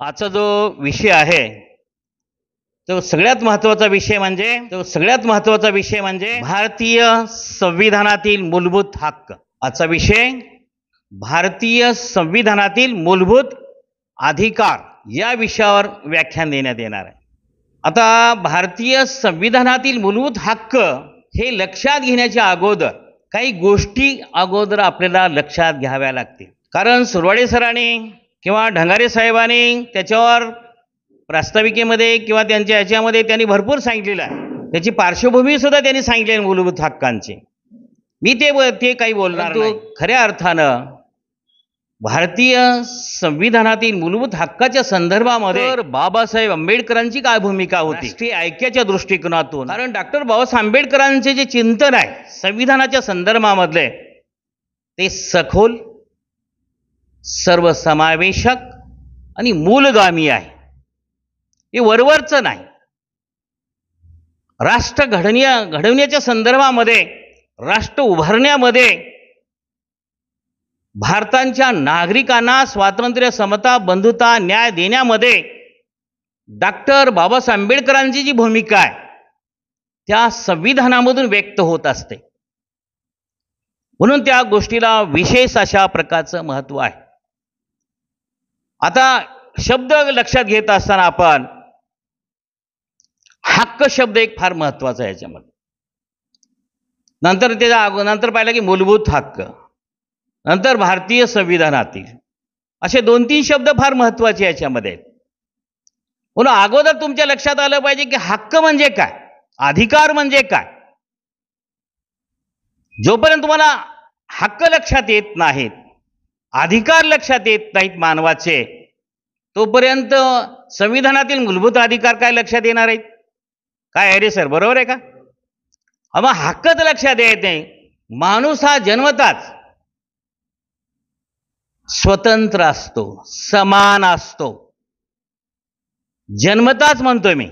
आजचा जो विषय आहे तो सगळ्यात महत्त्वाचा विषय म्हणजे भारतीय संविधानातील मूलभूत हक्क। आजचा विषय भारतीय संविधानातील मूलभूत अधिकार या विषयावर व्याख्यान देण्यात येणार आहे। आता भारतीय संविधानातील मूलभूत हक्क हे लक्षात घेण्याच्या अगोदर काही गोष्टी आपल्याला लक्षात घ्याव्या लागतील। कारण सुरवाडे सरांनी किंवा ढंगारे साहेबांनी त्याच्यावर प्रास्ताविकेमध्ये किंवा त्यांच्या याच्यामध्ये त्यांनी भरपूर सांगितलेलं आहे। त्याची पार्श्वभूमी सुद्धा त्यांनी सांगितली आहे मूलभूत हक्कांची। मी ते काही बोलणार नाही। खऱ्या अर्थानं भारतीय संविधानातील मूलभूत हक्काच्या संदर्भामध्ये बाबासाहेब आंबेडकरांची काय भूमिका होती राष्ट्रीय ऐक्याच्या दृष्टिकोनातून। कारण डॉक्टर बाबासाहेब आंबेडकरांचे जे चिंतन आहे संविधानाच्या संदर्भामधले ते सखोल, सर्वसमावेशक आणि मूलगामी आहे। हे वरवरचं नाही। राष्ट्र घडवण्याच्या संदर्भामध्ये, राष्ट्र उभारण्यामध्ये, भारताच्या नागरिकांना स्वातंत्र्य, समता, बंधुता, न्याय देण्यामध्ये डॉक्टर बाबासाहेब आंबेडकरांची जी भूमिका आहे त्या संविधानामधून व्यक्त होत असते। म्हणून त्या गोष्टीला विशेष अशा प्रकारचं महत्त्व आहे। आता शब्द लक्षात घेत असताना आपण हक्क शब्द एक फार महत्त्वाचा आहे याच्यामध्ये। नंतर पाहिलं की मूलभूत हक्क, नंतर भारतीय संविधानातील, असे 2-3 शब्द फार महत्त्वाचे याच्यामध्ये। म्हणून अगोदर तुमच्या लक्षात आलं पाहिजे की हक्क म्हणजे काय, अधिकार म्हणजे काय। जोपर्यंत तुम्हाला हक्क लक्षात येत नाहीत, अधिकार लक्षात येत नाहीत मानवाचे, तोपर्यंत संविधानातील मूलभूत अधिकार काय लक्षात येणार आहेत? काय आहे रे सर, बरोबर आहे का? मग हक्कच लक्षात येत नाही। माणूस हा जन्मताच स्वतंत्र असतो, समान असतो। जन्मताच म्हणतोय मी,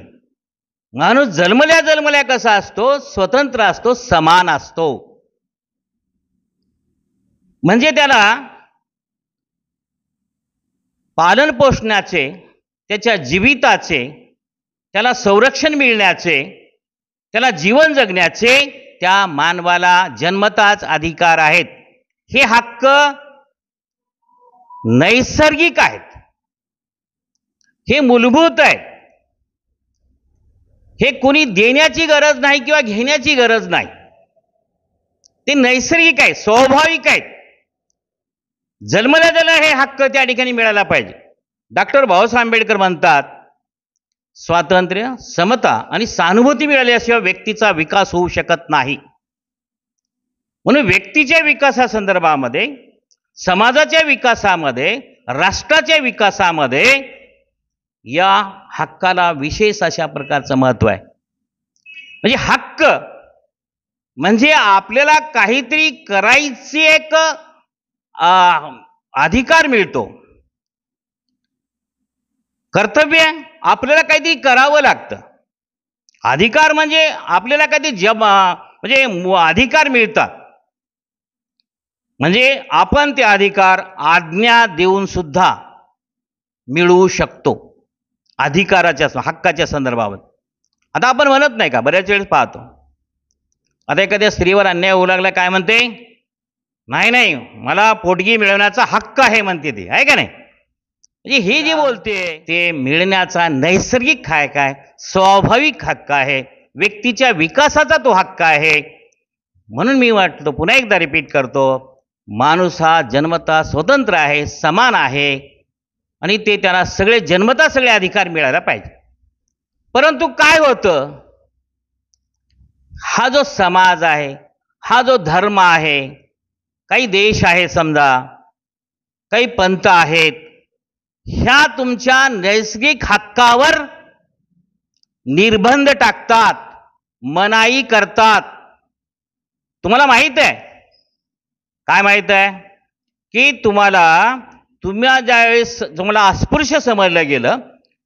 माणूस जन्मल्या कसा असतो? स्वतंत्र असतो, समान असतो। म्हणजे त्याला पालन पोषणाचे, त्याच्या जीविताचे, त्याला संरक्षण मिळण्याचे, त्याला जीवन जगण्याचे त्या मानवाला जन्मताच अधिकार आहेत। हे हक्क नैसर्गिक आहेत, हे मूलभूत आहेत। हे कोणी देण्याची गरज नाही किंवा घेण्याची गरज नाही, ते नैसर्गिक आहे, स्वाभाविक आहेत। जन्मल्या हे हक्क त्या ठिकाणी मिळायला पाहिजे। डॉक्टर बाबासाहेब आंबेडकर म्हणतात स्वातंत्र्य, समता आणि सहानुभूती मिळाल्याशिवाय व्यक्तीचा विकास होऊ शकत नाही। म्हणून व्यक्तीच्या विकासासंदर्भामध्ये, समाजाच्या विकासामध्ये, राष्ट्राच्या विकासामध्ये या हक्काला विशेष अशा प्रकारचं महत्त्व आहे। म्हणजे हक्क म्हणजे आपल्याला काहीतरी करायची एक अधिकार मिळतो। कर्तव्य, आपल्याला काहीतरी करावं लागतं। अधिकार म्हणजे आपल्याला काहीतरी म्हणजे अधिकार मिळतात, म्हणजे आपण ते अधिकार आज्ञा देऊन सुद्धा मिळवू शकतो अधिकाराच्या, हक्काच्या संदर्भामध्ये। आता आपण म्हणत नाही का, बऱ्याच वेळेस पाहतो, आता एखाद्या स्त्रीवर अन्याय होऊ लागला, काय म्हणते? नाही, मला पोटगी मिळवण्याचा हक्क आहे म्हणते ती, आहे का नाही? म्हणजे हे जे बोलते ते मिळण्याचा नैसर्गिक हक्क आहे, स्वाभाविक हक्क आहे, व्यक्तीच्या विकासाचा तो हक्क आहे। म्हणून मी वाटतो, पुन्हा एकदा रिपीट करतो, माणूस हा जन्मता स्वतंत्र आहे, समान आहे आणि ते त्याला जन्मता सगळे अधिकार मिळायला पाहिजे। परंतु काय होतं, हा जो समाज आहे, हा जो धर्म आहे, काही देश आहे, समजा काही पंथ आहेत, ह्या तुमच्या नैसर्गिक हक्कावर निर्बंध टाकतात, मनाई करतात। तुम्हाला माहित आहे, काय माहित आहे? की ज्यावेळेस तुम्हाला अस्पृश्य समजलं गेलं,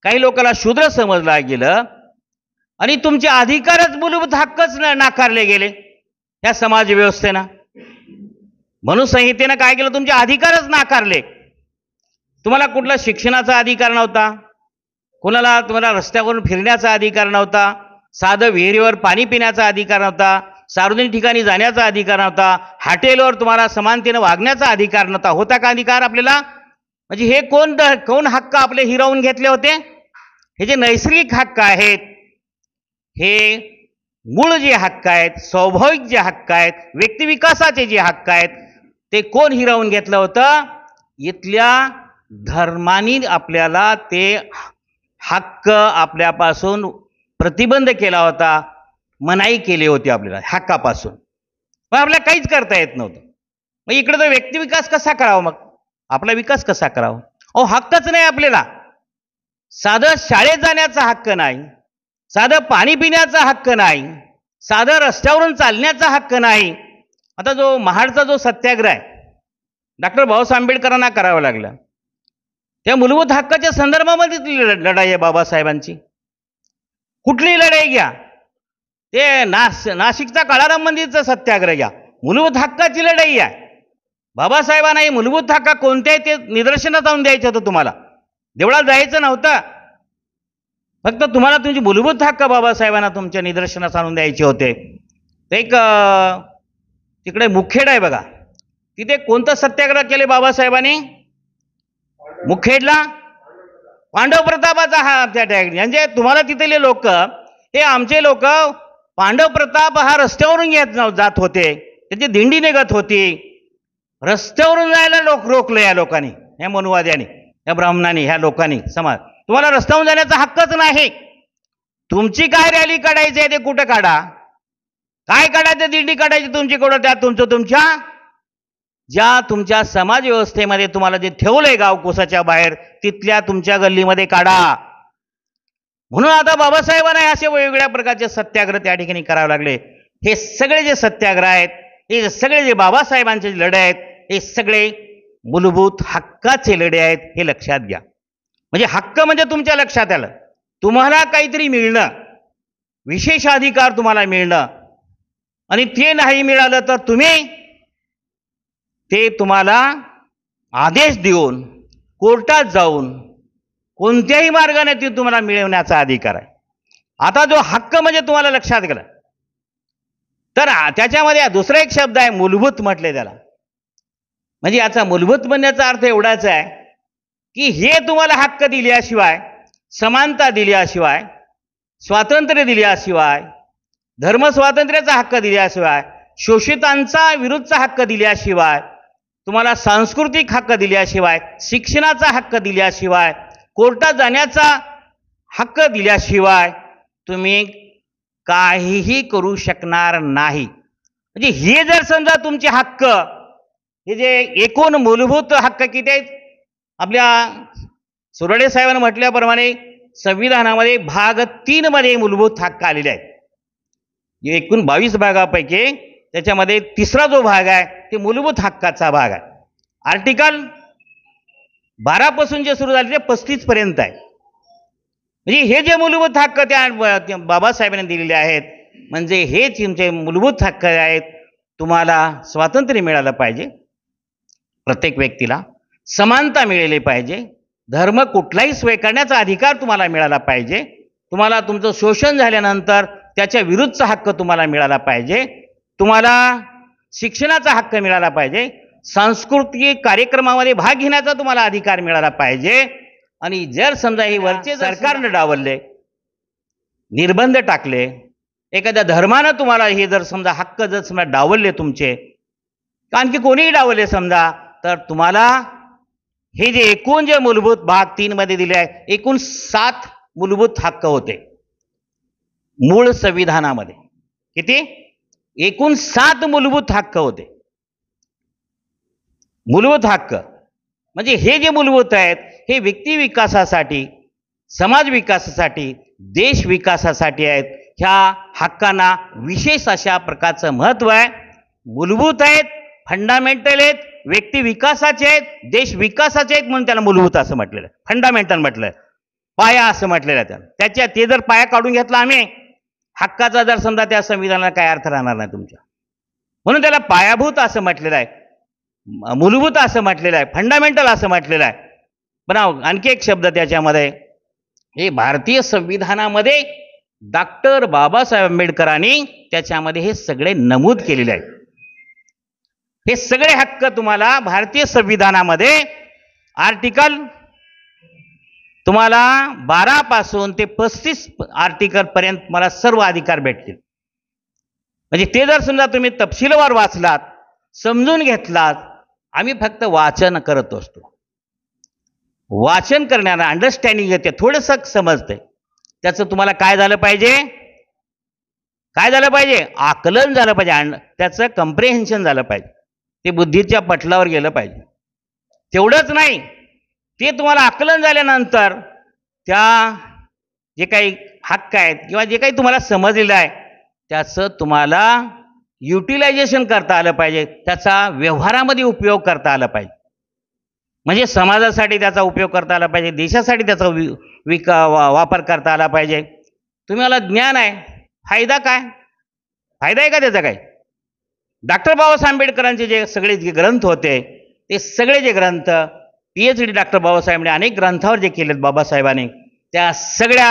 काही लोकांना शूद्र समजलं गेलं आणि तुमचे अधिकारच, मूलभूत हक्कच नाकारले गेले या समाज व्यवस्थेनं। मनुसंहितेनं काय केलं? तुमचे अधिकारच नाकारले। तुम्हाला कुठला शिक्षणाचा अधिकार नव्हता, तुम्हाला रस्त्यावरून फिरण्याचा अधिकार नव्हता, साधं विहिरीवर पाणी पिण्याचा अधिकार नव्हता, सार्वजनिक ठिकाणी जाण्याचा अधिकार नव्हता, हॉटेलवर तुम्हाला समानतेने वागण्याचा अधिकार नव्हता. होता का अधिकार आपल्याला? म्हणजे हे कोण हक्क आपले हिरावून घेतले होते? हे जे नैसर्गिक हक्क आहेत, हे मूळ जे हक्क आहेत, स्वाभाविक जे हक्क आहेत, व्यक्तिविकासाचे जे हक्क आहेत, ते कोण हिरावून घेतलं होतं? इथल्या धर्मानी आपल्याला ते हक्क आपल्यापासून प्रतिबंध केला होता, मनाई केली होती आपल्याला हक्कापासून. मग आपल्याला काहीच करता येत नव्हतं. मग इकडे तर व्यक्तिविकास कसा करावा? मग आपला विकास कसा करावा? हक्कच नाही आपल्याला. साधं शाळेत जाण्याचा हक्क नाही, साधं पाणी पिण्याचा हक्क नाही, साधं रस्त्यावरून चालण्याचा हक्क नाही. आता जो महाडचा जो सत्याग्रह आहे, डॉक्टर बाबासाहेब आंबेडकरांना करावा लागला, त्या मूलभूत हक्काच्या संदर्भामध्ये लढाई आहे बाबासाहेबांची. कुठलीही लढाई घ्या, ते नाशिकचा काळाराम मंदिरचा सत्याग्रह घ्या, मूलभूत हक्काची लढाई आहे. बाबासाहेबांना हे मूलभूत हक्क कोणत्याही ते निदर्शनात आणून द्यायचं होतं. तुम्हाला देवळात जायचं नव्हतं, फक्त तुम्हाला तुमची मूलभूत हक्क बाबासाहेबांना तुमच्या निदर्शनास आणून द्यायचे होते. एक तिकडे मुखेड आहे बघा, तिथे कोणतं सत्याग्रह केले बाबासाहेबांनी? मुखेडला पांडव प्रतापाचा हा त्या ठिकाणी. म्हणजे तुम्हाला तिथले लोक, हे आमचे लोक पांडव प्रताप हा रस्त्यावरून जात होते, त्याची दिंडी निघत होती, रस्त्यावरून जायला रोखलं या लोकांनी, या मनुवाद्यांनी, या ब्राह्मणांनी, ह्या लोकांनी. समाज तुम्हाला रस्त्यावरून जाण्याचा हक्कच नाही. तुमची काय रॅली काढायची आहे ते कुठं काढा, काय काढायचं, दिंडी काढायची तुमची कुठं, त्या तुमच्या ज्या तुमच्या समाज व्यवस्थेमध्ये तुम्हाला जे ठेवलंय गावकोसाच्या बाहेर, तिथल्या तुमच्या गल्लीमध्ये काढा. म्हणून आता बाबासाहेबांना असे वेगवेगळ्या प्रकारचे सत्याग्रह त्या ठिकाणी करावे लागले. हे सगळे जे सत्याग्रह आहेत, हे सगळे जे बाबासाहेबांचे लढे आहेत, हे सगळे मूलभूत हक्काचे लढे आहेत, हे लक्षात घ्या. म्हणजे हक्क म्हणजे तुमच्या लक्षात आलं, तुम्हाला काहीतरी मिळणं, विशेष अधिकार तुम्हाला मिळणं, आणि ते नाही मिळालं तर तुम्हाला आदेश देऊन कोर्टात जाऊन कोणत्याही मार्गाने ते तुम्हाला मिळवण्याचा अधिकार आहे. आता जो हक्क म्हणजे तुम्हाला लक्षात गेला, तर त्याच्यामध्ये दुसरा एक शब्द आहे मूलभूत म्हटले त्याला. म्हणजे याचा मूलभूत म्हणण्याचा अर्थ एवढाच आहे की हे तुम्हाला हक्क दिल्याशिवाय, समानता दिल्याशिवाय, स्वातंत्र्य दिल्याशिवाय, धर्मस्वातंत्र्याचा हक्क दिल्याशिवाय, शोषितांचा विरुद्धचा हक्क दिल्याशिवाय, तुम्हाला सांस्कृतिक हक्क दिल्याशिवाय, शिक्षणाचा हक्क दिल्याशिवाय, कोर्टात जाण्याचा हक्क दिल्याशिवाय तुम्ही काहीही करू शकणार नाही. म्हणजे हे जर समजा तुमचे हक्क, हे जे एकूण मूलभूत हक्क किती आहेत, आपल्या सुरडे साहेबांनी म्हटल्याप्रमाणे संविधानामध्ये भाग 3 मध्ये मूलभूत हक्क आलेले आहेत. एकूण 22 भागापैकी त्याच्यामध्ये तिसरा जो भाग आहे ते मूलभूत हक्काचा भाग आहे. आर्टिकल 12 पासून जे सुरू झाले ते 35 पर्यंत आहे. म्हणजे हे जे मूलभूत हक्क त्या बाबासाहेबांनी दिलेले आहेत, म्हणजे हे तुमचे मूलभूत हक्क आहेत. तुम्हाला स्वातंत्र्य मिळालं पाहिजे, प्रत्येक व्यक्तीला समानता मिळाली पाहिजे, धर्म कुठलाही स्वीकारण्याचा अधिकार तुम्हाला मिळाला पाहिजे, तुम्हाला तुमचं शोषण झाल्यानंतर त्याच्या विरुद्धचा हक्क तुम्हाला मिळाला पाहिजे, तुम्हाला शिक्षणाचा हक्क मिळाला पाहिजे, सांस्कृतिक कार्यक्रमामध्ये भाग घेण्याचा तुम्हाला अधिकार मिळाला पाहिजे. आणि जर समजा हे वरचे सरकारने डावलले, निर्बंध टाकले, एखाद्या धर्मानं तुम्हाला हे जर समजा हक्क जर समजा डावलले तुमचे, आणखी कोणीही डावलले समजा, तर तुम्हाला हे जे एकूण जे मूलभूत भाग 3 मध्ये दिले आहे, एकूण 7 मूलभूत हक्क होते मूळ संविधानामध्ये. किती? एकूण 7 मूलभूत हक्क होते. मूलभूत हक्क म्हणजे हे जे मूलभूत आहेत, हे व्यक्ती विकासासाठी, समाज विकासासाठी, देश विकासासाठी आहेत. ह्या हक्कांना विशेष अशा प्रकारचं महत्त्व आहे. मूलभूत आहेत, फंडामेंटल आहेत, व्यक्ती विकासाचे आहेत, देश विकासाचे आहेत, म्हणून त्याला मूलभूत असं म्हटलेलं आहे. फंडामेंटल म्हटलं, पाया असं म्हटलेलं आहे त्याला. त्याच्या ते जर पाया काढून घेतला आम्ही हक्काचा, जर समजा त्या संविधानाला काय अर्थ राहणार नाही तुमच्या. म्हणून त्याला पायाभूत असं म्हटलेलं आहे, मूलभूत असं म्हटलेलं आहे, फंडामेंटल असं म्हटलेलं आहे. पण आणखी एक शब्द त्याच्यामध्ये, हे भारतीय संविधानामध्ये डॉक्टर बाबासाहेब आंबेडकरांनी त्याच्यामध्ये हे सगळे नमूद केलेले आहेत. हे सगळे हक्क तुम्हाला भारतीय संविधानामध्ये आर्टिकल तुम्हाला 12 पासून ते 35 आर्टिकल पर्यंत मला सर्व अधिकार भेटतील. म्हणजे ते जर समजा तुम्ही तपशीलवार वाचलात, समजून घेतलात, आम्ही फक्त वाचन करत असतो. वाचन करण्याला अंडरस्टँडिंग येते, थोडंसं समजते. त्याचं तुम्हाला काय झालं पाहिजे, काय झालं पाहिजे, आकलन झालं पाहिजे, त्याचं कम्प्रिहेन्शन झालं पाहिजे, ते बुद्धीच्या पटलावर गेलं पाहिजे. तेवढंच नाही, ते तुम्हाला आकलन झाल्यानंतर त्या जे काही हक्क आहेत किंवा जे काही तुम्हाला समजलेलं आहे त्याचं तुम्हाला युटिलायझेशन करता आलं पाहिजे, त्याचा व्यवहारामध्ये उपयोग करता आला पाहिजे. म्हणजे समाजासाठी त्याचा उपयोग करता आला पाहिजे, देशासाठी त्याचा वापर करता आला पाहिजे. तुम्हाला ज्ञान आहे, फायदा काय, फायदा आहे का त्याचा काय? डॉक्टर बाबासाहेब आंबेडकरांचे जे सगळे जे ग्रंथ होते, ते सगळे जे ग्रंथ PhD डॉक्टर बाबासाहेबांनी अनेक ग्रंथावर जे केलेत बाबासाहेबांनी, त्या सगळ्या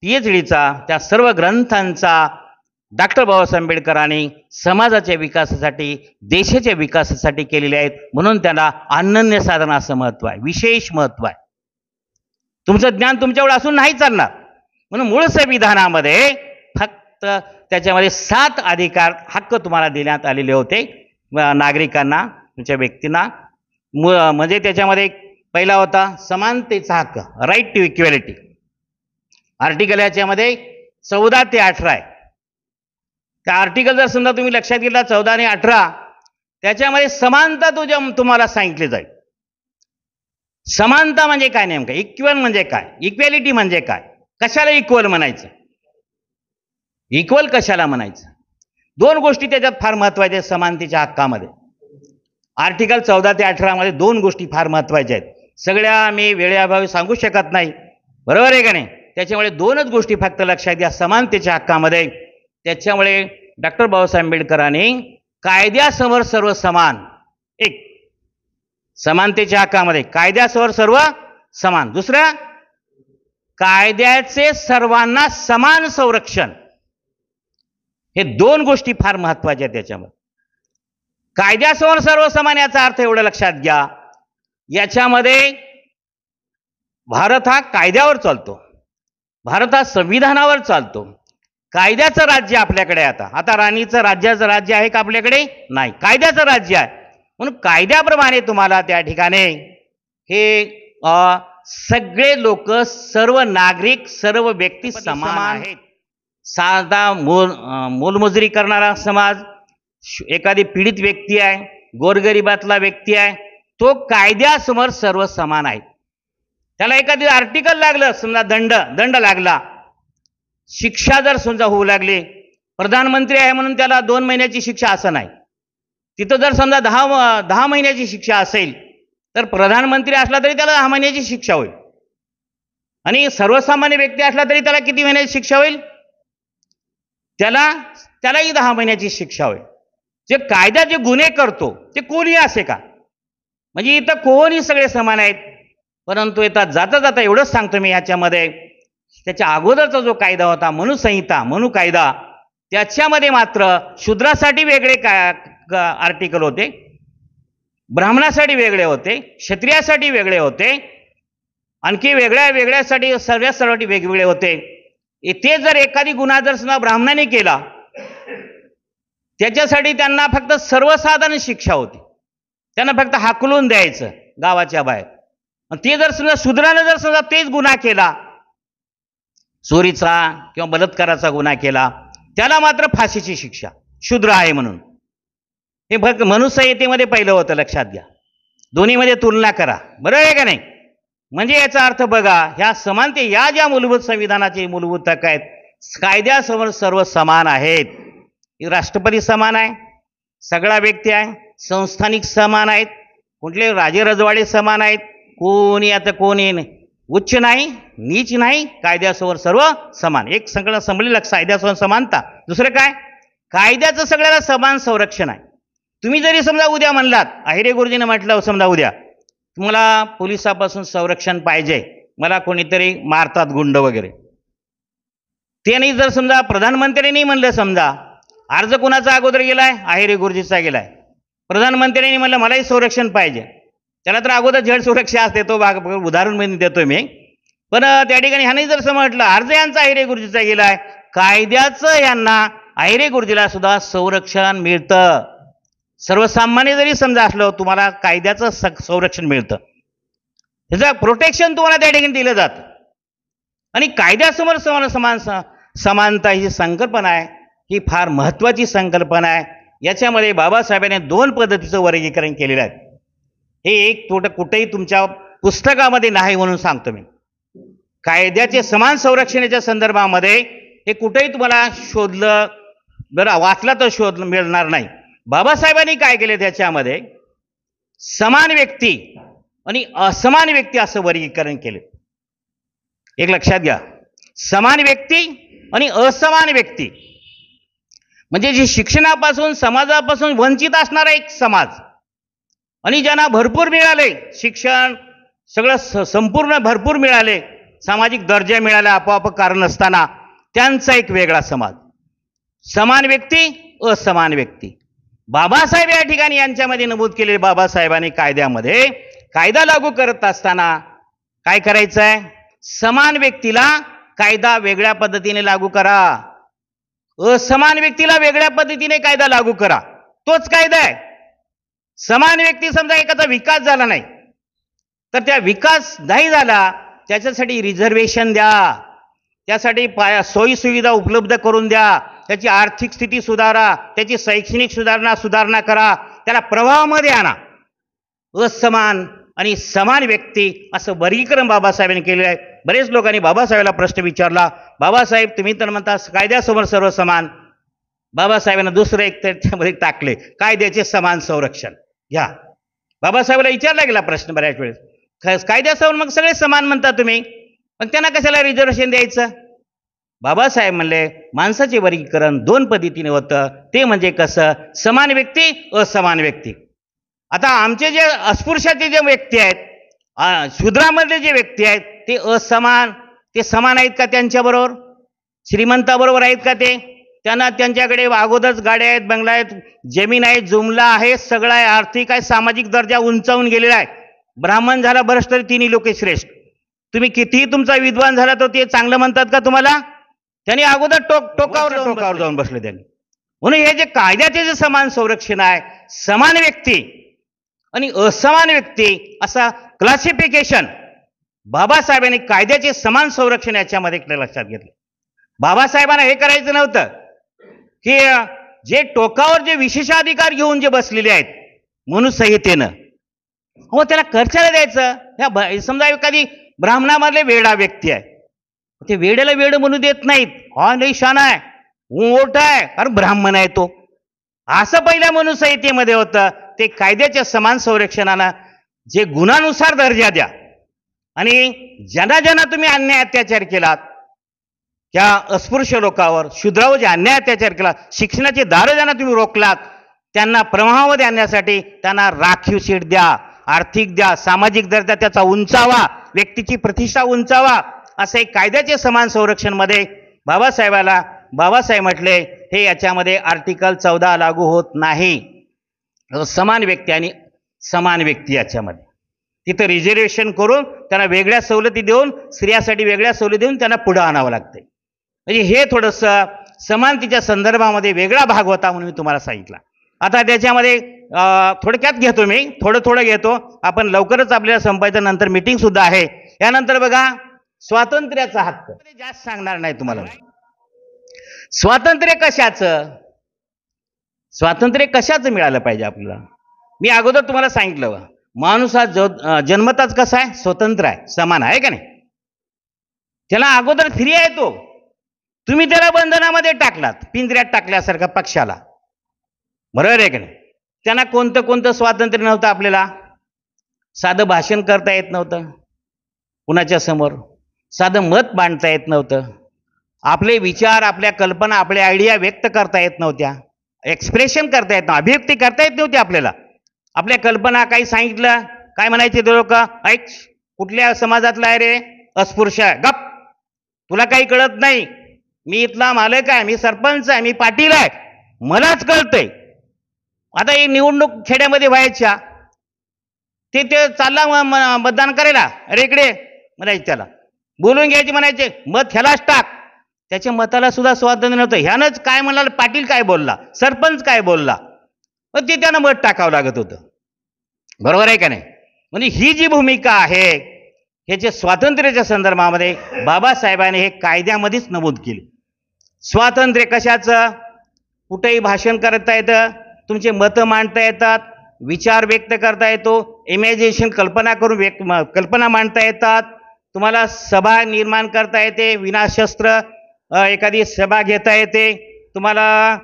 PhDचा, त्या सर्व ग्रंथांचा डॉक्टर बाबासाहेब आंबेडकरांनी समाजाच्या विकासासाठी, देशाच्या विकासासाठी केलेले आहेत. म्हणून त्याला अनन्य साधन असं महत्त्व आहे, विशेष महत्त्व आहे. तुमचं ज्ञान तुमच्याकडे असून नाही चालणार. म्हणून मूळ संविधानामध्ये फक्त त्याच्यामध्ये 7 अधिकार हक्क तुम्हाला देण्यात आलेले होते नागरिकांना, तुमच्या व्यक्तींना. म्हणजे त्याच्यामध्ये पहिला होता समानतेचा हक्क, राईट टू इक्वॅलिटी. आर्टिकल याच्यामध्ये 14 ते 18 आहे. त्या आर्टिकल जर समजा तुम्ही लक्षात घेतला 14 आणि 18, त्याच्यामध्ये समानता तुम्हाला सांगितली जाईल. समानता म्हणजे काय नेमकं, इक्वल म्हणजे काय, इक्वॅलिटी म्हणजे काय, कशाला इक्वल म्हणायचं, इक्वल कशाला म्हणायचं. 2 गोष्टी त्याच्यात फार महत्त्वाच्या आहेत समानतेच्या हक्कामध्ये. आर्टिकल 14 ते 18 मध्ये 2 गोष्टी फार महत्त्वाच्या आहेत. सगळ्या मी वेळेअभावी सांगू शकत नाही, बरोबर आहे का नाही. त्याच्यामुळे 2च गोष्टी फक्त लक्षात घ्या समानतेच्या हक्कामध्ये. त्याच्यामुळे डॉक्टर बाबासाहेब आंबेडकरांनी कायद्यासमोर सर्व समान, एक समानतेच्या हक्कामध्ये कायद्यासमोर सर्व समान, दुसरं कायद्याचे सर्वांना समान संरक्षण. हे 2 गोष्टी फार महत्त्वाच्या आहेत त्याच्यामध्ये. कायद्यासमोर सर्व समान याचा अर्थ एवढं लक्षात घ्या, याच्यामध्ये भारत हा कायद्यावर चालतो, भारत हा संविधानावर चालतो. कायद्याचं राज्य आपल्याकडे आहे. आता राणीचं राज्याचं राज्य आहे का आपल्याकडे? नाही, कायद्याचं राज्य आहे. म्हणून कायद्याप्रमाणे तुम्हाला त्या ठिकाणी हे सगळे लोक, सर्व नागरिक, सर्व व्यक्ती समान आहेत. साधा मोलमजुरी करणारा समाज, एखादी पीडित व्यक्ती आहे, गोरगरिबातला व्यक्ती आहे, तो कायद्यासमोर सर्व समान आहे. त्याला एखादी आर्टिकल लागलं, समजा दंड लागला, शिक्षा जर समजा होऊ लागली, प्रधानमंत्री आहे म्हणून त्याला 2 महिन्याची शिक्षा असं नाही. तिथं जर समजा 10 महिन्याची शिक्षा असेल, तर प्रधानमंत्री असला तरी त्याला 10 महिन्याची शिक्षा होईल. आणि सर्वसामान्य व्यक्ती असला तरी त्याला किती महिन्याची शिक्षा होईल? त्यालाही 10 महिन्याची शिक्षा होईल. जे कायद्याचे गुन्हे करतो ते कोणी असे का, म्हणजे इथं कोणी सगळे समान आहेत. परंतु इथं जाता जाता एवढंच सांगतो मी, याच्यामध्ये त्याच्या अगोदरचा जो कायदा होता, मनुसंहिता, मनु कायदा, त्याच्यामध्ये मात्र शूद्रासाठी वेगळे आर्टिकल होते, ब्राह्मणासाठी वेगळे होते, क्षत्रियासाठी वेगळे होते, आणखी वेगळ्यासाठी सर्वांसाठी वेगवेगळे होते. ते जर एखादी गुन्हा जर समजा ब्राह्मणाने केला, त्याच्यासाठी त्यांना फक्त सर्वसाधारण शिक्षा होती, त्यांना फक्त हाकलून द्यायचं गावाच्या बाहेर. ते जर समजा शूद्राने जर समजा तेच गुन्हा केला, चोरीचा किंवा बलात्काराचा गुन्हा केला, त्याला मात्र फाशीची शिक्षा, शूद्र आहे म्हणून. हे फक्त मनुसंहितेमध्ये पहिलं होतं, लक्षात घ्या. दोन्हीमध्ये तुलना करा, बरोबर आहे का नाही. म्हणजे याचा अर्थ बघा, ह्या समानते, या ज्या मूलभूत संविधानाचे मूलभूत हक्क आहेत, कायद्यासमोर सर्व समान आहेत. राष्ट्रपती समान आहे, सगळा व्यक्ती आहे, संस्थानिक समान आहेत, कुठले राजे रजवाडे समान आहेत, कोणी आता कोणी उच्च नाही नीच नाही, कायद्यासमोर सर्व समान. एक सगळं संभलेलं कायद्यासमोर समानता. दुसरं काय, कायद्याचं सगळ्याला समान संरक्षण आहे. तुम्ही जरी समजा उद्या म्हणलात, अहिरे गुरुजीने म्हटलं समजा उद्या मला पोलिसापासून संरक्षण पाहिजे, मला कोणीतरी मारतात गुंड वगैरे, ते नाही जर समजा प्रधानमंत्र्यांनी म्हणलं, समजा अर्ज कुणाचा अगोदर गेलाय, अहिरे गुरुजीचा गेलाय, प्रधानमंत्र्यांनी म्हणलं मलाही संरक्षण पाहिजे, त्याला तर अगोदर जड सुरक्षा असते, तो उदाहरण म्हणून देतोय मी. पण त्या ठिकाणी ह्याने जर समजा म्हटलं अर्ज यांचा अहिरे गुरुजीचा गेलाय, कायद्याचं यांना अहिरे गुरुजीला सुद्धा संरक्षण मिळतं. सर्वसामान्य जरी समजा असलं तुम्हाला कायद्याचं संरक्षण मिळतं, त्याचं प्रोटेक्शन तुम्हाला त्या ठिकाणी दिलं जातं. आणि कायद्यासमोर समानता ही संकल्पना आहे, ही फार महत्वाची संकल्पना आहे. याच्यामध्ये बाबासाहेबांनी दोन पद्धतीचं वर्गीकरण केलेलं आहे. हे एक कुठेही तुमच्या पुस्तकामध्ये नाही म्हणून सांगतो मी. कायद्याचे समान संरक्षणाच्या संदर्भामध्ये हे कुठेही तुम्हाला शोधलं, बरं वाचला तर शोध मिळणार नाही. बाबासाहेबांनी काय केले, त्याच्यामध्ये समान व्यक्ती आणि असमान व्यक्ती असं वर्गीकरण केले. एक लक्षात घ्या, समान व्यक्ती आणि असमान व्यक्ती म्हणजे जे शिक्षणापासून समाजापासून वंचित असणारा एक समाज, आणि ज्यांना भरपूर मिळाले शिक्षण, सगळं संपूर्ण भरपूर मिळाले, सामाजिक दर्जा मिळाला आपोआप कारण नसताना, त्यांचा एक वेगळा समाज. समान व्यक्ती, असमान व्यक्ती. बाबासाहेब या ठिकाणी यांच्यामध्ये नमूद केलेले, बाबासाहेबांनी कायद्यामध्ये कायदा लागू करत असताना काय करायचं आहे, समान व्यक्तीला कायदा वेगळ्या पद्धतीने लागू करा, असमान व्यक्तीला वेगळ्या पद्धतीने कायदा लागू करा. तोच कायदा आहे. समान व्यक्ती समजा एखादा विकास झाला नाही, तर त्या विकास नाही झाला त्याच्यासाठी रिझर्वेशन द्या, त्यासाठी सोयी सुविधा उपलब्ध करून द्या, त्याची आर्थिक स्थिती सुधारा, त्याची शैक्षणिक सुधारणा करा, त्याला प्रवाहामध्ये आणा. असमान आणि समान व्यक्ती असं वर्गीकरण बाबासाहेबांनी केलेलं आहे. बरेच लोकांनी बाबासाहेबांना प्रश्न विचारला, बाबासाहेब तुम्ही तर म्हणता कायद्यासमोर सर्व समान. बाबासाहेबांना दुसरं एक त्याच्यामध्ये टाकले, कायद्याचे समान संरक्षण घ्या. बाबासाहेबांना विचारला गेला प्रश्न बऱ्याच वेळेस, कायद्यासमोर मग सगळे समान म्हणता तुम्ही, मग त्यांना कशाला रिझर्वेशन द्यायचं. बाबासाहेब म्हणले माणसाचे वर्गीकरण दोन पद्धतीने होतं, ते म्हणजे कसं, समान व्यक्ती, असमान व्यक्ती. आता आमचे जे अस्पृश्याचे जे व्यक्ती आहेत, शूद्रामधले जे व्यक्ती आहेत, ते असमान, ते समान आहेत का त्यांच्याबरोबर, श्रीमंताबरोबर आहेत का ते, त्यांना त्यांच्याकडे अगोदरच गाड्या आहेत, बंगला आहेत, जमीन आहे, जुमला आहे, सगळं आहे, आर्थिक आहे, सामाजिक दर्जा उंचावून गेलेला आहे. ब्राह्मण झाला बरंच तरी तिन्ही लोक श्रेष्ठ. तुम्ही कितीही तुमचा विद्वान झाला तर ते चांगलं म्हणतात का तुम्हाला, त्यांनी अगोदर टोकावर जाऊन बसले त्यांनी. म्हणून हे जे कायद्याचे जे समान संरक्षण आहे, समान व्यक्ती आणि असमान व्यक्ती असा क्लासिफिकेशन बाबासाहेबांनी कायद्याचे समान संरक्षण याच्यामध्ये लक्षात घेतलं. बाबासाहेबांना हे करायचं नव्हतं की जे टोकावर जे विशेषाधिकार घेऊन जे बसलेले आहेत मनुसंहितेनं, हो त्याला खर्चाला द्यायचं. समजा एखादी ब्राह्मणामधले वेडा व्यक्ती आहे, ते वेड्याला वेड म्हणू देत नाहीत, हा नाही शाना आहे, मोठा आहे, अरे ब्राह्मण आहे तो, असं पहिल्या मनुसंहितेमध्ये होतं. ते कायद्याच्या समान संरक्षणानं जे गुणानुसार दर्जा द्या, आणि ज्यांना तुम्ही अन्याय अत्याचार केलात, त्या अस्पृश्य लोकांवर, शूद्रावर जे अन्याय अत्याचार केला, शिक्षणाचे दार ज्यांना तुम्ही रोखलात, त्यांना प्रवाहामध्ये आणण्यासाठी त्यांना राखीव सीट द्या, आर्थिक द्या, सामाजिक दर्जा त्याचा उंचावा, व्यक्तीची प्रतिष्ठा उंचावा, असं एक कायद्याचे समान संरक्षण मध्ये बाबासाहेब म्हटले हे याच्यामध्ये आर्टिकल 14 लागू होत नाही. समान व्यक्ती आणि समान व्यक्ती याच्यामध्ये तिथं रिझर्वेशन करून त्यांना वेगळ्या सवलती देऊन, स्त्रियासाठी वेगळ्या सवलती देऊन त्यांना पुढे आणावं लागते. म्हणजे हे थोडंसं समानतेच्या संदर्भामध्ये वेगळा भाग होता म्हणून मी तुम्हाला सांगितलं. आता त्याच्यामध्ये थोडक्यात घेतो मी, थोडं घेतो, आपण लवकरच आपल्याला संपायचं, नंतर मीटिंग सुद्धा आहे. यानंतर बघा स्वातंत्र्याचा हक्क, जास्त सांगणार नाही तुम्हाला. स्वातंत्र्य कशाचं मिळालं पाहिजे आपल्याला, मी अगोदर तुम्हाला सांगितलं, माणूस हा जन्मताच कसा आहे, स्वतंत्र आहे, समान आहे का नाही. त्याला अगोदर फ्री आहे तो, तुम्ही त्याला बंधनामध्ये टाकलात, पिंजऱ्यात टाकल्यासारखा पक्षाला, बरोबर आहे का नाही. त्यांना कोणतं स्वातंत्र्य नव्हतं आपल्याला. साधं भाषण करता येत नव्हतं कुणाच्या समोर, साधं मत मांडता येत नव्हतं, आपले विचार, आपल्या कल्पना, आपल्या आयडिया व्यक्त करता येत नव्हत्या, एक्सप्रेशन करता येत नव्हतं, अभिव्यक्ती करता येत नव्हती आपल्याला. आपल्या कल्पना काही सांगितलं, काय म्हणायचे ते लोक? ऐक, कुठल्या समाजातला आहे रे? अस्पृश्य आहे. गप, तुला काही कळत नाही. मी इथला मालक आहे, मी सरपंच आहे, मी पाटील आहे, मलाच कळतंय. आता ही निवडणूक खेड्यामध्ये व्हायच्या, ते ते चालला मतदान करायला, अरे इकडे म्हणायचे, त्याला बोलून घ्यायचे, म्हणायचे मत ह्यालाच टाक. त्याच्या मताला सुद्धा स्वातंत्र्य नव्हतं. ह्यानंच काय म्हणाल, पाटील काय बोलला, सरपंच काय बोलला, मग ते त्यानं मत टाकावं लागत होतं. बरोबर आहे का नाही? म्हणजे ही जी भूमिका आहे ह्याच्या स्वातंत्र्याच्या संदर्भामध्ये बाबासाहेबांनी हे कायद्यामध्येच नमूद केले. स्वातंत्र्य कशाचं? कुठेही भाषण करता येतं, तुमचे मतं मांडता येतात, विचार व्यक्त करता येतो, इमॅजिनेशन कल्पना करून कल्पना मांडता येतात, तुम्हाला सभा निर्माण करता येते, विनाशस्त्र एखादी सभा घेता येते, तुम्हाला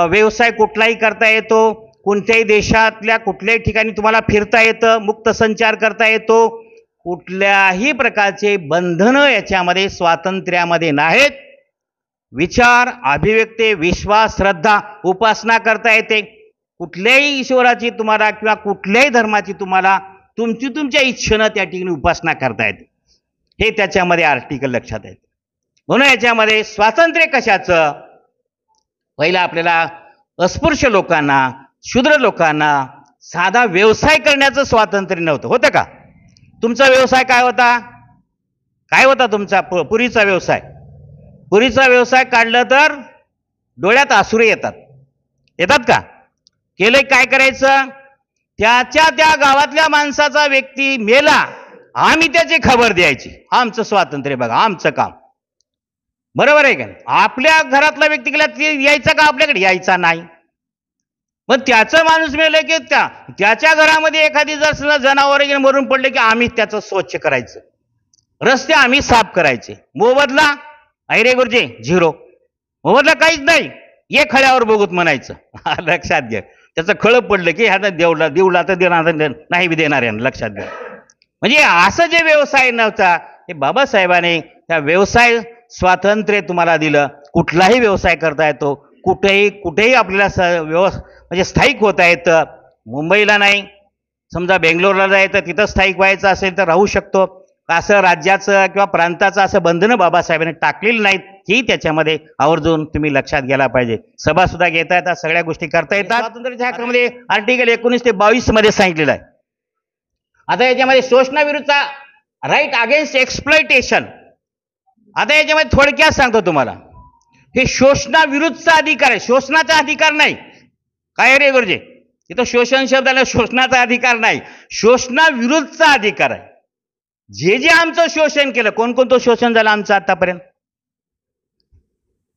व्यवसाय कुठलाही करता येतो, कोणत्याही देशातल्या कुठल्याही ठिकाणी तुम्हाला फिरता येतं, मुक्त संचार करता येतो. कुठल्याही प्रकारचे बंधनं याच्यामध्ये स्वातंत्र्यामध्ये नाहीत. विचार, अभिव्यक्ती, विश्वास, श्रद्धा, उपासना करता येते. कुठल्याही ईश्वराची तुम्हाला किंवा कुठल्याही धर्माची तुम्हाला तुमच्या इच्छेनं त्या ठिकाणी उपासना करता येते. हे त्याच्यामध्ये आर्टिकल लक्षात येते. म्हणून याच्यामध्ये स्वातंत्र्य कशाचं? पहिलं आपल्याला अस्पृश्य लोकांना, शूद्र लोकांना साधा व्यवसाय करण्याचं स्वातंत्र्य नव्हतं. होतं का? तुमचा व्यवसाय काय होता? काय होता तुमचा पुरीचा व्यवसाय? पुरीचा व्यवसाय काढलं तर डोळ्यात आसुरे येतात. येतात का? केलं काय करायचं? त्या गावातल्या माणसाचा व्यक्ती मेला, आम्ही त्याची खबर द्यायची. आमचं स्वातंत्र्य बघा, आमचं काम. बरोबर आहे का? आपल्या घरातला व्यक्ती गेला, यायचा का आपल्याकडे? यायचा नाही. मग त्याचं माणूस मेलं की त्याच्या घरामध्ये एखादी जर जनावर मरून पडले की आम्ही त्याचं स्वच्छ करायचं, रस्ते आम्ही साफ करायचे. मोबदला ऐरे गुरुजी झिरो. मोबदला काहीच नाही, ये खळ्यावर बघूत म्हणायचं. लक्षात घ्या. त्याचं खळ पडलं की ह्याला देवला तर देणार नाही, बी देणार आहे. लक्षात घ्या. म्हणजे असं जे व्यवसाय नव्हता, हे बाबासाहेबांनी त्या व्यवसाय स्वातंत्र्य तुम्हाला दिलं. कुठलाही व्यवसाय करता येतो, कुठेही आपल्याला म्हणजे स्थायिक होता येतं. मुंबईला नाही, समजा बेंगलोरला जायचं, तिथं स्थायिक व्हायचं असेल तर राहू शकतो. असं राज्याचं किंवा प्रांताचं असं बंधनं बाबासाहेबांनी टाकलेली नाहीत. ही त्याच्यामध्ये आवर्जून तुम्ही लक्षात घ्यायला पाहिजे. सभा सुद्धा घेता येतात, सगळ्या गोष्टी करता येतात. स्वातंत्र्याच्या हक्कामध्ये आर्टिकल 19 ते 22 मध्ये सांगितलेलं आहे. आता याच्यामध्ये शोषणाविरुद्धचा राईट अगेन्स्ट एक्सप्लॉयटेशन. आता याच्यामध्ये थोडक्यात सांगतो तुम्हाला, हे शोषणाविरुद्धचा अधिकार आहे, शोषणाचा अधिकार नाही. काय रे गुरुजी? तिथं शोषण शब्द आला, शोषणाचा अधिकार नाही, शोषणाविरुद्धचा अधिकार आहे. जे आमचं शोषण केलं, कोणकोणतं शोषण झालं आमचं आतापर्यंत?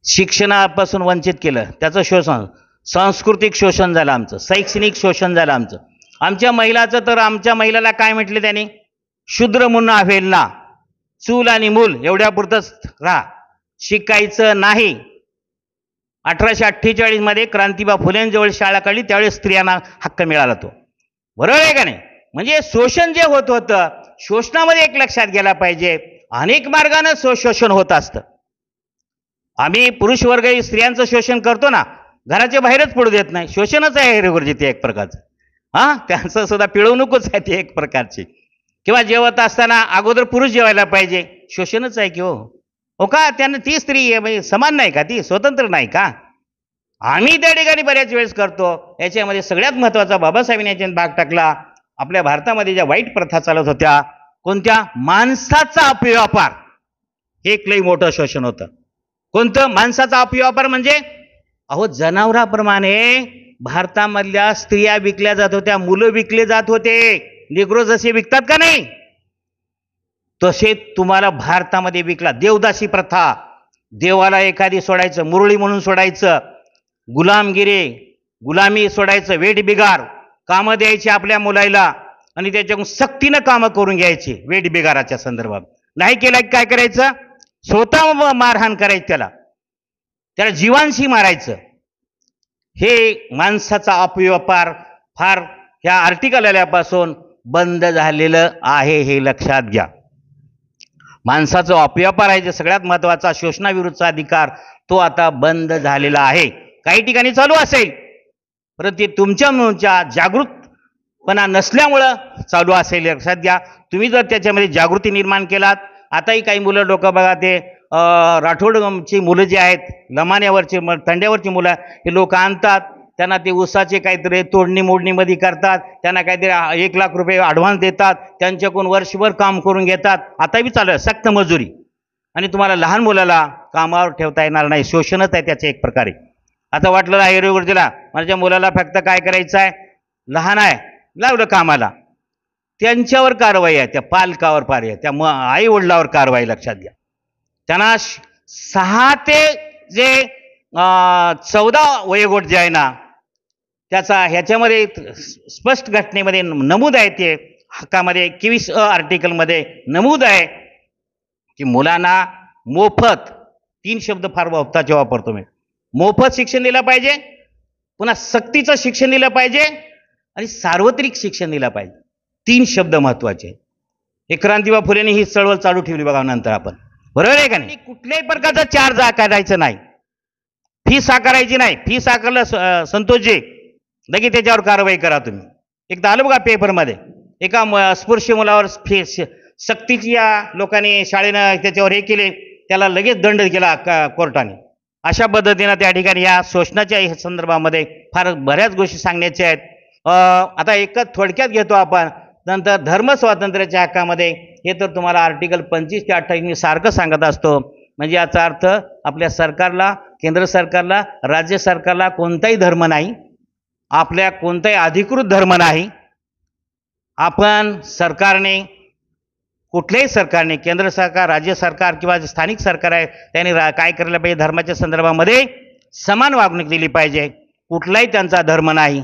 शिक्षणापासून वंचित केलं, त्याचं शोषण. सांस्कृतिक शोषण झालं आमचं, शैक्षणिक शोषण झालं आमचं. आमच्या महिलाचं तर, आमच्या महिलाला काय म्हटले त्यांनी? शूद्र मुन्ना वेलना, चूल आणि मूल एवढ्यापुरतंच राहा, शिकायचं नाही. 1848 मध्ये क्रांतीबा फुलेंजवळ शाळा काढली, त्यावेळेस स्त्रियांना हक्क मिळाला तो. बरोबर आहे का नाही? म्हणजे शोषण जे होत होतं, शोषणामध्ये एक लक्षात घ्यायला पाहिजे, अनेक मार्गाने शोषण होत असतं. आम्ही पुरुष वर्ग स्त्रियांचं शोषण करतो ना, घराच्या बाहेरच पडू देत नाही, शोषणच आहे हे गुरुजी, ते एक प्रकारचं. त्यांचं सुद्धा पिळवणूकच आहे ती एक प्रकारची. किंवा जेवत असताना अगोदर पुरुष जेवायला पाहिजे, शोषणच आहे की हो का? त्यानं ती स्त्री म्हणजे समान नाही का? ती स्वतंत्र नाही का? आम्ही त्या ठिकाणी बऱ्याच वेळेस करतो. याच्यामध्ये सगळ्यात महत्वाचा बाबासाहेबांनी याच्यात भाग टाकला. आपल्या भारतामध्ये ज्या वाईट प्रथा चालत होत्या, कोणत्या? माणसाचा अपव्यापार, हे एक लई मोठं शोषण होतं. कोणतं? माणसाचा अपव्यापार म्हणजे अहो जनावराप्रमाणे भारतामधल्या स्त्रिया विकल्या जात होत्या, मुलं विकले जात होते. निग्रो जसे विकतात का नाही, तसे तुम्हाला भारतामध्ये विकला. देवदासी प्रथा, देवाला एखादी सोडायचं, मुरळी म्हणून सोडायचं, गुलामी सोडायचं, वेठ बिगार कामं द्यायची आपल्या मुलाला आणि त्याच्याकडून सक्तीनं कामं करून घ्यायची वेठ बिगाराच्या संदर्भात. नाही केलं काय करायचं? स्वतः मारहाण करायची, त्याला जीवांशी मारायचं. हे माणसाचा अपव्यापार फार ह्या आर्टिकल आल्यापासून बंद झालेलं आहे, हे लक्षात घ्या. माणसाचा अपव्यापार आहे जे सगळ्यात महत्वाचा शोषणाविरुद्धचा अधिकार, तो आता बंद झालेला आहे. काही ठिकाणी चालू असेल, परंतु तुमच्या जागृत पण नसल्यामुळं चालू असेल. लक्षात घ्या, तुम्ही जर त्याच्यामध्ये जागृती निर्माण केलात. आताही काही मुलं लोक बघा ते राठोडची मुलं जी आहेत, लमाण्यावरची तंड्यावरची मुलं, हे लोक आणतात, त्यांना ते ऊसाचे काहीतरी तोडणी मोडणीमध्ये करतात, त्यांना काहीतरी 1,00,000 रुपये ॲडव्हान्स देतात, त्यांच्याकडून वर्षभर काम करून घेतात. आता बी चालू आहे सक्त मजुरी. आणि तुम्हाला लहान मुलाला कामावर ठेवता येणार नाही. शोषणच आहे त्याचे एक प्रकारे. आता वाटलं आयुर्वेदिला माझ्या मुलाला फक्त काय करायचं आहे, लहान आहे, लावलं कामाला, त्यांच्यावर कारवाई आहे, त्या पालकावर पार आहे, त्या आई वडिलावर कारवाई. लक्षात घ्या, त्यांना 6 ते जे 14 वयोगट जे आहे ना, त्याचा ह्याच्यामध्ये स्पष्ट घटनेमध्ये नमूद आहे, ते हक्कामध्ये 21 आर्टिकलमध्ये नमूद आहे की मुलांना मोफत, 3 शब्द फार महत्त्वाचे वापरतो मी, मोफत शिक्षण दिलं पाहिजे, पुन्हा सक्तीचं शिक्षण दिलं पाहिजे आणि सार्वत्रिक शिक्षण दिलं पाहिजे. 3 शब्द महत्त्वाचे. हे क्रांतिबा फुलेंनी ही चळवळ चालू ठेवली बघा नंतर आपण, बरोबर आहे का नाही. कुठल्याही प्रकारचा चार्ज आकारायचं नाही, फीस आकारायची नाही. फीस आकारलं संतोषजी, लगेच त्याच्यावर कारवाई करा तुम्ही. एकदा आलं बघा पेपरमध्ये, एका अस्पृश्य मुलावर फीस सक्तीची या लोकांनी शाळेनं त्याच्यावर हे केले, त्याला लगेच दंड केला कोर्टाने. अशा पद्धतीनं त्या ठिकाणी या शोषणाच्या संदर्भामध्ये फार बऱ्याच गोष्टी सांगण्याच्या आहेत. आता एकच थोडक्यात घेतो आपण. नंतर धर्म स्वातंत्र्याच्या हक्कामध्ये हे तर तुम्हाला आर्टिकल 25 ते 28 मी सारखं सांगत असतो. म्हणजे याचा अर्थ आपल्या सरकारला, केंद्र सरकारला, राज्य सरकारला कोणताही धर्म नाही, आपल्या कोणताही अधिकृत धर्म नाही. आपण सरकारने, कुठल्याही सरकारने, केंद्र सरकार, राज्य सरकार किंवा स्थानिक सरकार आहे, त्यांनी काय करायला पाहिजे, धर्माच्या संदर्भामध्ये समान वागणूक दिली पाहिजे. कुठलाही त्यांचा धर्म नाही.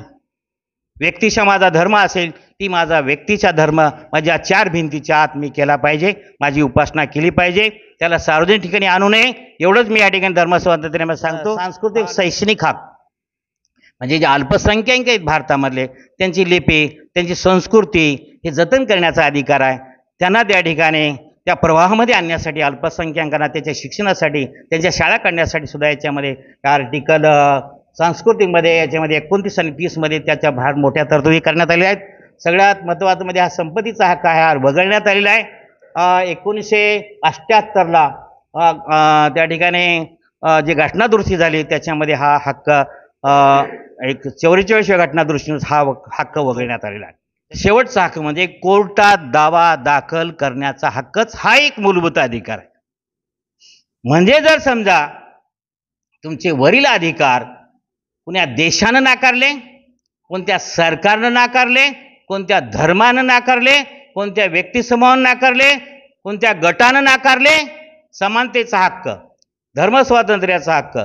व्यक्तिशः माझा धर्म असेल, ती माझा व्यक्तीचा धर्म माझ्या 4 भिंतीच्या आत मी केला पाहिजे, माझी उपासना केली पाहिजे, त्याला सार्वजनिक ठिकाणी आणू नये. एवढंच मी या ठिकाणी धर्म स्वातंत्र्यामध्ये सांगतो. सांस्कृतिक शैक्षणिक हक्क म्हणजे जे अल्पसंख्याक आहेत भारतामधले, त्यांची लिपी, त्यांची संस्कृती हे जतन करण्याचा अधिकार आहे. त्यांना त्या ठिकाणी त्या प्रवाहामध्ये आणण्यासाठी, अल्पसंख्याकांना त्याच्या शिक्षणासाठी, त्यांच्या शाळा काढण्यासाठी सुद्धा याच्यामध्ये आर्टिकल सांस्कृतिकमध्ये याच्यामध्ये 29 आणि 30मध्ये त्याच्या फार मोठ्या तरतुदी करण्यात आल्या आहेत. सगळ्यात महत्त्वाचं म्हणजे हा संपत्तीचा हक्क आहे, हा वगळण्यात आलेला आहे. 1978ला त्या ठिकाणी जी घटनादुरुस्ती झाली त्याच्यामध्ये हा हक्क एक 44व्या घटनादुरुस्तीनुसार हा हक्क वगळण्यात आलेला आहे. शेवटचा हक्क म्हणजे कोर्टात दावा दाखल करण्याचा हक्कच हा एक मूलभूत अधिकार आहे. म्हणजे जर समजा तुमचे वरील अधिकार कोणत्या देशानं नाकारले, कोणत्या सरकारनं नाकारले, कोणत्या धर्मानं नाकारले, कोणत्या व्यक्तिसमूहानं नाकारले, कोणत्या गटानं नाकारले, समानतेचा हक्क, धर्मस्वातंत्र्याचा हक्क,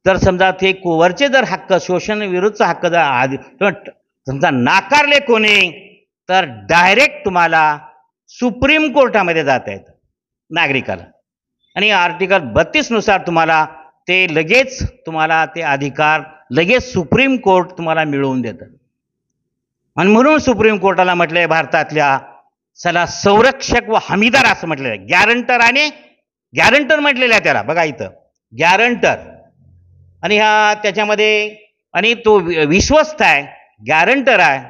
तर समजा ते वरचे जर हक्क, शोषण विरुद्धचा हक्क जर समजा नाकारले कोणी, तर डायरेक्ट तुम्हाला सुप्रीम कोर्टामध्ये जाता येतं नागरिकाला. आणि आर्टिकल 32 नुसार तुम्हाला ते लगेच, तुम्हाला ते अधिकार लगेच सुप्रीम कोर्ट तुम्हाला मिळवून देतं. आणि म्हणून सुप्रीम कोर्टाला म्हटलंय भारतातल्या चला संरक्षक व हमीदार असं म्हटलेलं आहे. गॅरंटर आणि गॅरंटर म्हटलेलं आहे त्याला, बघा इथं गॅरंटर. आणि हा त्याच्यामध्ये, आणि तो विश्वस्त आहे, गॅरंटर आहे,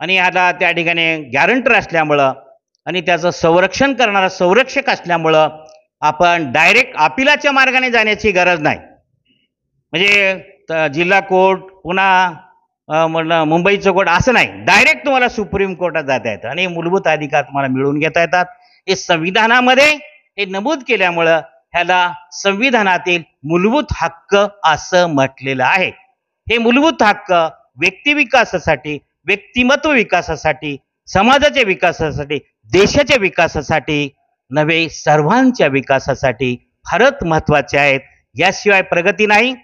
आणि ह्याला त्या ठिकाणी गॅरंटर असल्यामुळं आणि त्याचं संरक्षण करणारा संरक्षक असल्यामुळं आपण डायरेक्ट अपिलाच्या मार्गाने जाण्याची गरज नाही. म्हणजे जिल्हा कोर्ट, पुन्हा मुंबईचं कोर्ट असं नाही, डायरेक्ट तुम्हाला सुप्रीम कोर्टात जाता येतं आणि मूलभूत अधिकार तुम्हाला मिळवून घेता येतात. हे संविधानामध्ये हे नमूद केल्यामुळं ह्याला संविधानातील मूलभूत हक्क असं म्हटलेलं आहे. हे मूलभूत हक्क व्यक्ती विकासासाठी, व्यक्तिमत्व विकासासाठी, समाजाच्या विकासासाठी, देशाच्या विकासासाठी नव्हे, सर्वांच्या विकासासाठी फारच महत्त्वाचे आहेत. याशिवाय प्रगती नाही,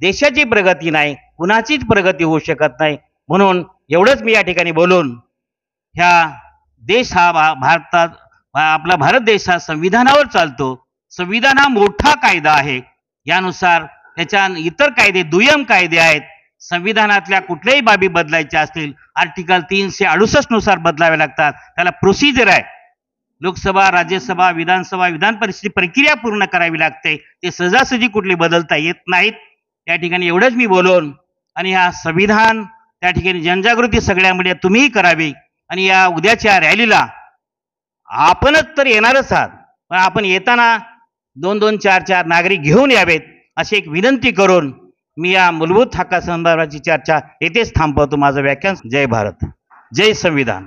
देशाची प्रगती नाही, कुणाचीच प्रगती होऊ शकत नाही. म्हणून एवढंच मी या ठिकाणी बोलून, ह्या देश हा भारतात, आपला भारत देश हा संविधानावर चालतो. संविधान हा मोठा कायदा आहे. यानुसार त्याच्या इतर कायदे, दुय्यम कायदे आहेत. संविधानातल्या कुठल्याही बाबी बदलायच्या असतील, आर्टिकल 368 नुसार बदलावे लागतात. त्याला प्रोसिजर आहे. लोकसभा, राज्यसभा, विधानसभा, विधान परिषदेची प्रक्रिया पूर्ण करावी लागते. ते सहजासहजी कुठले बदलता येत नाहीत. या ठिकाणी एवढंच मी बोलून, आणि हा संविधान त्या ठिकाणी जनजागृती सगळ्यामध्ये तुम्हीही करावी आणि या उद्याच्या रॅलीला आपणच तर येणारच आहात, पण आपण येताना 2-2, 4-4 नागरिक घेऊन यावेत अशी एक विनंती करून मी या मूलभूत हक्कासंदर्भाची चर्चा येथेच थांबवतो. माझं व्याख्यान. जय भारत, जय संविधान.